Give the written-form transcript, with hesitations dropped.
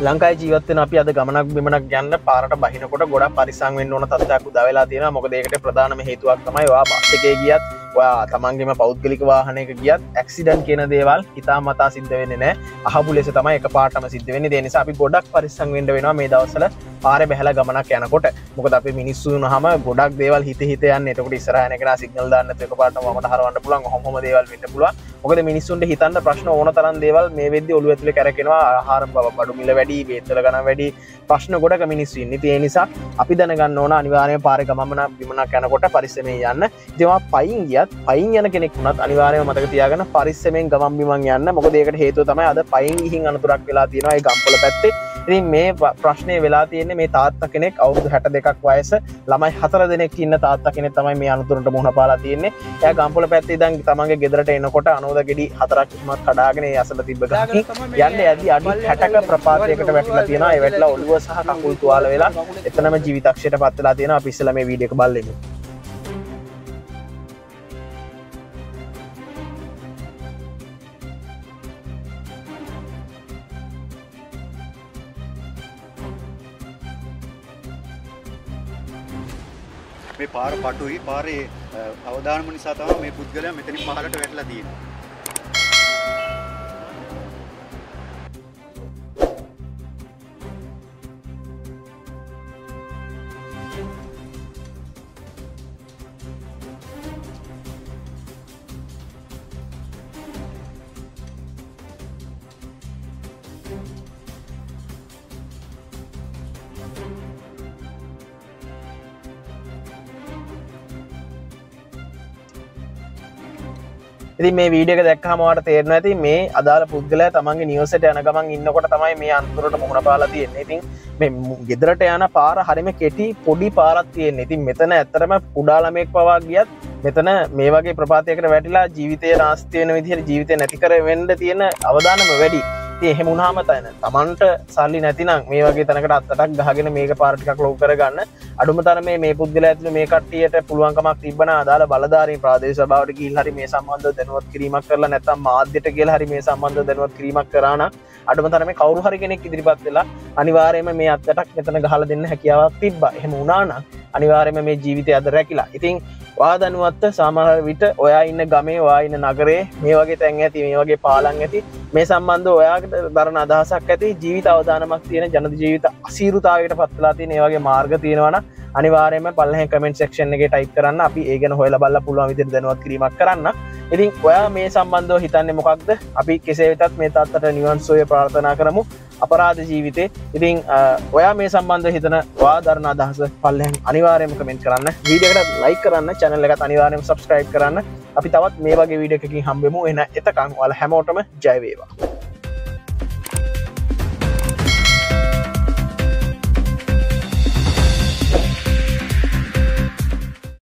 ලංකාවේ ජීවත් වෙන අපි අද ගමනක් බිමනක් යන්න පාරට බහිනකොට ගොඩක් පරිස්සම් වෙන්න ඕන තත්ත්වයක් උදා වෙලා තියෙනවා. මොකද ඒකට ප්‍රධානම හේතුවක් තමයි ඔයා බස් එකේ ගියත් ඔයා තමන්ගේම පෞද්ගලික වාහනයක ගියත් ඇක්සිඩන්ට් කියන දේවල් හිතාමතා සිද්ධ වෙන්නේ නැහැ. අහඹු ලෙස තමයි එකපාරටම සිද්ධ වෙන්නේ. ඒ නිසා අපි ගොඩක් පරිස්සම් වෙන්න වෙනවා මේ දවස්වල පාරේ බහැලා ගමනක් යනකොට. මොකද අපි මිනිස්සු වුණාම ගොඩක් දේවල් හිත යන්නේ. එතකොට ඉස්සරහා යන කෙනා සිග්නල් දාන්න නැත්නම් එකපාරටම වමට හරවන්න පුළුවන්. ඔහොම දේවල් වෙන්න පුළුවන්. මොකද මිනිස්සුන්ට හිතන්න ප්‍රශ්න ඕන තරම් දේවල් මේ වෙද්දි ඔළුව ඇතුලේ කරකිනවා. ආහාර බඩු මිල වැඩි, බේතල ගණන් වැඩි, ප්‍රශ්න ගොඩක මිනිස්සු ඉන්නේ. ඒ නිසා අපි දැනගන්න ඕන අනිවාර්යයෙන් පාරේ ගමන බිමනක් යනකොට පරිස්සමෙන් යන්න. ඉතින් ඔයා පයින් ගියත් පයින් යන කෙනෙක් වුණත් අනිවාර්යයෙන්ම මතක තියාගන්න පරිස්සමෙන් ගමන් බිමන් යන්න. මොකද ඒකට හේතුව තමයි අද පයින් ගිහින් අනතුරක් වෙලා තියෙනවා ඒ ගම්පොළ පැත්තේ. ඉතින් මේ ප්‍රශ්නේ වෙලා තියෙන්නේ මේ තාත්තා කෙනෙක් අවුරුදු 62ක් වයස ළමයි 4 දෙනෙක් ඉන්න තාත්තා කෙනෙක් තමයි මේ අනතුරට මුහුණ පාලා තියෙන්නේ. එයා ගම්පොළ පැත්තේ ඉඳන් තමන්ගේ ගෙදරට එනකොට අනෝද ගෙඩි 4ක් ඉස්මත් කඩාගෙන ඒ අසල තිබ්බ ගහකින් යන්නේ යද්දි අඩි 60ක ප්‍රපාතයකට වැටිලා තියෙනවා. ඒ වැටිලා ඔළුව සහ කකුල් තුවාල වෙලා එතනම ජීවිතක්ෂයට පත් වෙලා තියෙනවා. අපි ඉස්සෙල්ලා මේ වීඩියෝ එක බලමු. මේ පාර පටුයි පාරේ අවදානම නිසා තමයි මේ පුද්ගලයා මෙතනින් පහළට වැටලා තියෙන්නේ. ඉතින් මේ වීඩියෝ එක දැක්කම ඔයාලට තේරෙනවා ඇති මේ අදාළ පුද්ගලයා තමන්ගේ නිවසට යන ගමන් ඉන්නකොට තමයි මේ අනතුරට මුහුණ පාලා තියෙන්නේ. ඉතින් මේ ගෙදරට යන පාර හරියම කෙටි පොඩි පාරක් තියෙන්නේ. ඉතින් මෙතන ඇත්තටම කුඩා ළමෙක් පවා ගියත් මෙතන මේ වගේ ප්‍රපාතයකට වැටිලා ජීවිතේ නාස්ති වෙන විදිහට ජීවිතේ නැති කර වෙන්න තියෙන අවදානම වැඩි. ඉතින් එහෙම වුණාම තමන්ට සල්ලි නැතිනම් මේ වගේ තැනකට අත්තටක් ගහගෙන මේක පාර ටිකක් ලොකු කරගන්න අඩුම තරමේ මේ පුද්ගලයා ඇතුළේ මේ කට්ටියට පුළුවන්කමක් තිබ්බනම් අදාළ බලධාරීන් ප්‍රාදේශීය සභාවට ගිහිල්ලා හරි මේ සම්බන්ධව දැනුවත් කිරීමක් කරලා නැත්නම් මාධ්‍යට කියලා හරි මේ සම්බන්ධව දැනුවත් කිරීමක් කරා නම් අඩුම තරමේ කවුරු හරි කෙනෙක් ඉදිරිපත් වෙලා අනිවාර්යයෙන්ම මේ අත්තටක් මෙතන ගහලා දෙන්න හැකියාවක් තිබ්බා. එහෙම වුණා නම් අනිවාර්යයෙන්ම මේ ජීවිතය අද රැකිලා. ඉතින් ඔයා දැනුවත්ව සමහර විට ඔයා ඉන්න ගමේ ඔයා ඉන්න නගරේ මේ වගේ තැන් ඇති මේ වගේ පාලම් ඇති මේ සම්බන්ධව ඔයාට දරන අදහසක් ඇති ජීවිත අවදානමක් තියෙන ජන ජීවිත අසීරුතාවයකට පත් වෙලා තියෙන මේ වගේ මාර්ග තියෙනවා නම් අනිවාර්යයෙන්ම පල්ලෙහාන් කමෙන්ට් සෙක්ෂන් එකේ ටයිප් කරන්න. අපි ඒ ගැන හොයලා බලලා පුළුවන් විදිහට දැනුවත් කිරීමක් කරන්න. ඉතින් ඔයා මේ සම්බන්ධව හිතන්නේ මොකක්ද? අපි කෙසේ වෙතත් මේ තාත්තට නිවන් සෝය ප්‍රාර්ථනා කරමු. අපරාධ ජීවිතේ. ඉතින් ඔයා මේ සම්බන්ධව හිතන ඔයා දරන අදහස පල්ලෙහාන් අනිවාර්යයෙන්ම කමෙන්ට් කරන්න. වීඩියෝ එකට ලයික් කරන්න, channel එකට අනිවාර්යයෙන්ම subscribe කරන්න. අපි තවත් මේ වගේ වීඩියෝ එකකින් හම්බෙමු. එන එතකන් ඔයාලා හැමෝටම ජය වේවා.